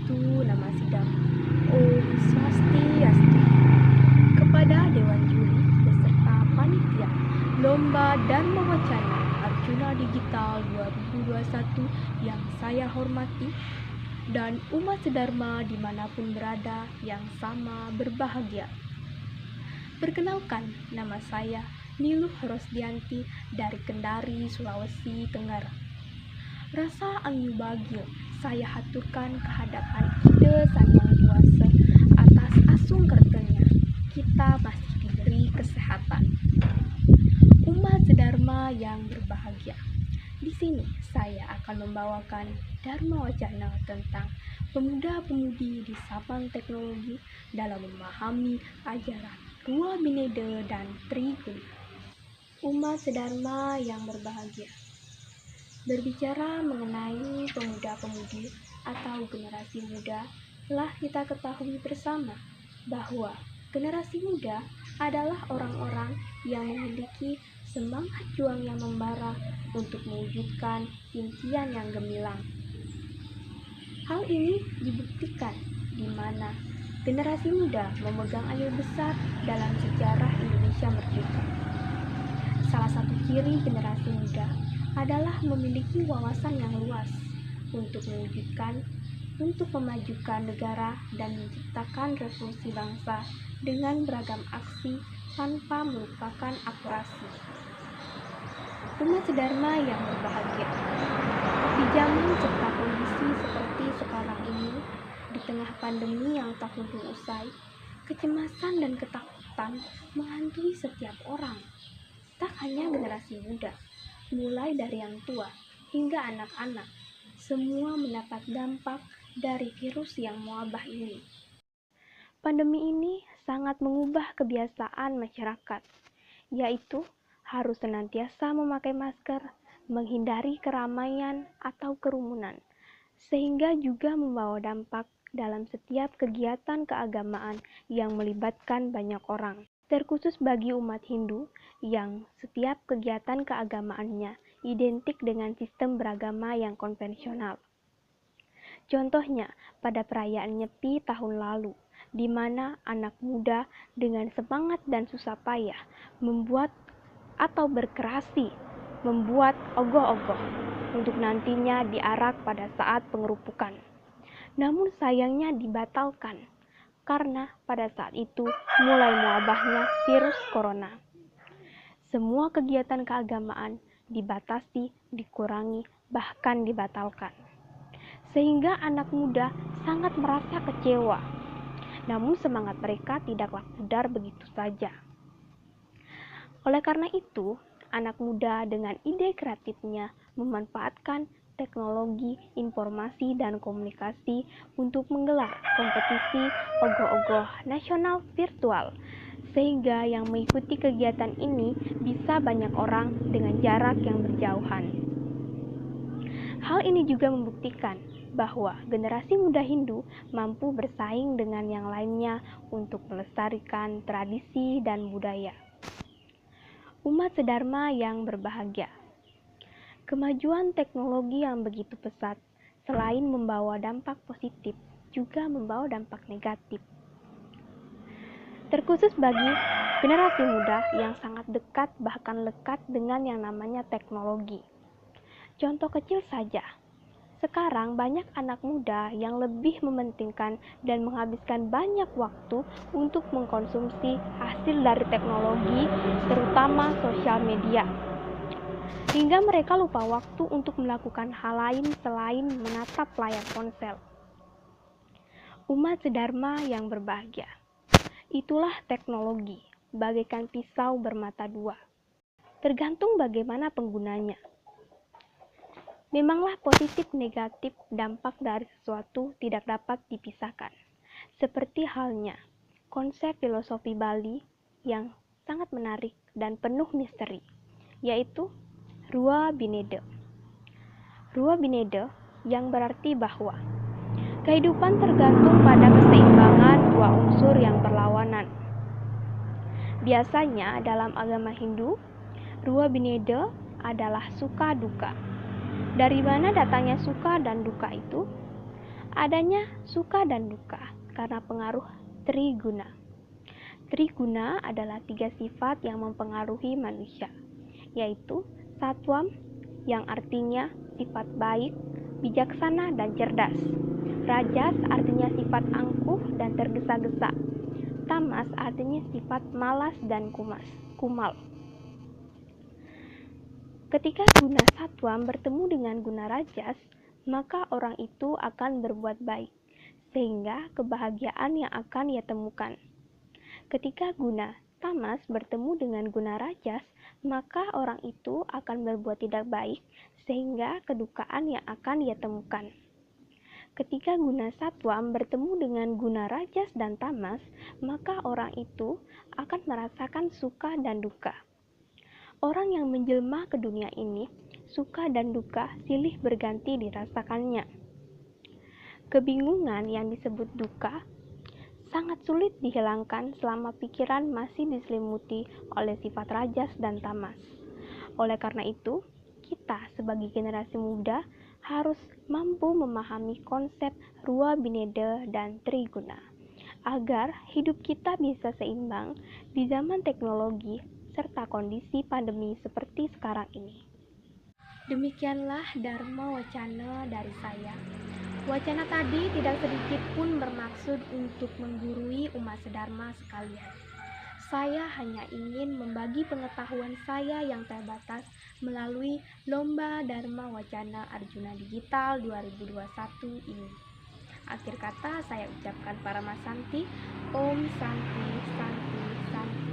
Wabarakatuh. Nama sidang Om Swastiastu. Kepada Dewan Juri beserta panitia Lomba Dharma Wacana Arjuna Digital 2021 yang saya hormati, dan umat sedharma dimanapun berada yang sama berbahagia. Perkenalkan, nama saya Niluh Rosdianti dari Kendari, Sulawesi Tenggara. Rasa angin bagil saya haturkan kehadapan Ide Sang Yang Kuasa atas asung kertenya kita masih diberi kesehatan. Umat sedharma yang berbahagia. Di sini saya akan membawakan Dharma Wacana tentang pemuda-pemudi di Sabang Teknologi dalam memahami ajaran Rua Bineda dan Triguna. Umat sedharma yang berbahagia. Berbicara mengenai pemuda-pemudi atau generasi muda, telah kita ketahui bersama bahwa generasi muda adalah orang-orang yang memiliki semangat juang yang membara untuk mewujudkan impian yang gemilang. Hal ini dibuktikan di mana generasi muda memegang andil besar dalam sejarah Indonesia merdeka. Salah satu ciri generasi muda adalah memiliki wawasan yang luas untuk memajukan negara dan menciptakan revolusi bangsa dengan beragam aksi tanpa melupakan akurasi. Umat sedharma yang berbahagia. Di zaman cepat kondisi seperti sekarang ini, di tengah pandemi yang tak kunjung usai, kecemasan dan ketakutan menghantui setiap orang. Tak hanya generasi muda, mulai dari yang tua hingga anak-anak, semua mendapat dampak dari virus yang mewabah ini. Pandemi ini sangat mengubah kebiasaan masyarakat, yaitu harus senantiasa memakai masker, menghindari keramaian atau kerumunan, sehingga juga membawa dampak dalam setiap kegiatan keagamaan yang melibatkan banyak orang. Terkhusus bagi umat Hindu yang setiap kegiatan keagamaannya identik dengan sistem beragama yang konvensional. Contohnya pada perayaan Nyepi tahun lalu, di mana anak muda dengan semangat dan susah payah membuat atau berkreasi membuat ogoh-ogoh untuk nantinya diarak pada saat pengerupukan. Namun sayangnya dibatalkan karena pada saat itu mulai mewabahnya virus corona. Semua kegiatan keagamaan dibatasi, dikurangi, bahkan dibatalkan. Sehingga anak muda sangat merasa kecewa. Namun semangat mereka tidaklah pudar begitu saja. Oleh karena itu, anak muda dengan ide kreatifnya memanfaatkan teknologi informasi dan komunikasi untuk menggelar kompetisi ogoh-ogoh nasional virtual, sehingga yang mengikuti kegiatan ini bisa banyak orang dengan jarak yang berjauhan. Hal ini juga membuktikan bahwa generasi muda Hindu mampu bersaing dengan yang lainnya untuk melestarikan tradisi dan budaya. Umat sedharma yang berbahagia. Kemajuan teknologi yang begitu pesat, selain membawa dampak positif, juga membawa dampak negatif. Terkhusus bagi generasi muda yang sangat dekat bahkan lekat dengan yang namanya teknologi. Contoh kecil saja, sekarang banyak anak muda yang lebih mementingkan dan menghabiskan banyak waktu untuk mengkonsumsi hasil dari teknologi, terutama sosial media. Hingga mereka lupa waktu untuk melakukan hal lain selain menatap layar ponsel. Umat sedharma yang berbahagia. Itulah teknologi, bagaikan pisau bermata dua. Tergantung bagaimana penggunanya. Memanglah positif negatif dampak dari sesuatu tidak dapat dipisahkan. Seperti halnya konsep filosofi Bali yang sangat menarik dan penuh misteri, yaitu Rua Bineda. Rua Bineda yang berarti bahwa kehidupan tergantung pada keseimbangan dua unsur yang berlawanan. Biasanya dalam agama Hindu, Rua Bineda adalah suka duka. Dari mana datangnya suka dan duka itu? Adanya suka dan duka karena pengaruh triguna. Triguna adalah 3 sifat yang mempengaruhi manusia, yaitu satwam yang artinya sifat baik, bijaksana, dan cerdas. Rajas artinya sifat angkuh dan tergesa-gesa. Tamas artinya sifat malas dan kumal. Ketika guna satwam bertemu dengan guna rajas, maka orang itu akan berbuat baik, sehingga kebahagiaan yang akan ia temukan. Ketika guna tamas bertemu dengan guna rajas, maka orang itu akan berbuat tidak baik, sehingga kedukaan yang akan ia temukan. Ketika guna satwam bertemu dengan guna rajas dan tamas, maka orang itu akan merasakan suka dan duka. Orang yang menjelma ke dunia ini, suka dan duka silih berganti dirasakannya. Kebingungan yang disebut duka sangat sulit dihilangkan selama pikiran masih diselimuti oleh sifat rajas dan tamas. Oleh karena itu, kita sebagai generasi muda harus mampu memahami konsep Rua Bineda dan Triguna, agar hidup kita bisa seimbang di zaman teknologi serta kondisi pandemi seperti sekarang ini. Demikianlah Dharma Wacana dari saya. Wacana tadi tidak sedikit pun bermaksud untuk menggurui umat sedharma sekalian. Saya hanya ingin membagi pengetahuan saya yang terbatas melalui Lomba Dharma Wacana Arjuna Digital 2021 ini. Akhir kata saya ucapkan Paramasanti, Om Santi Santi Santi.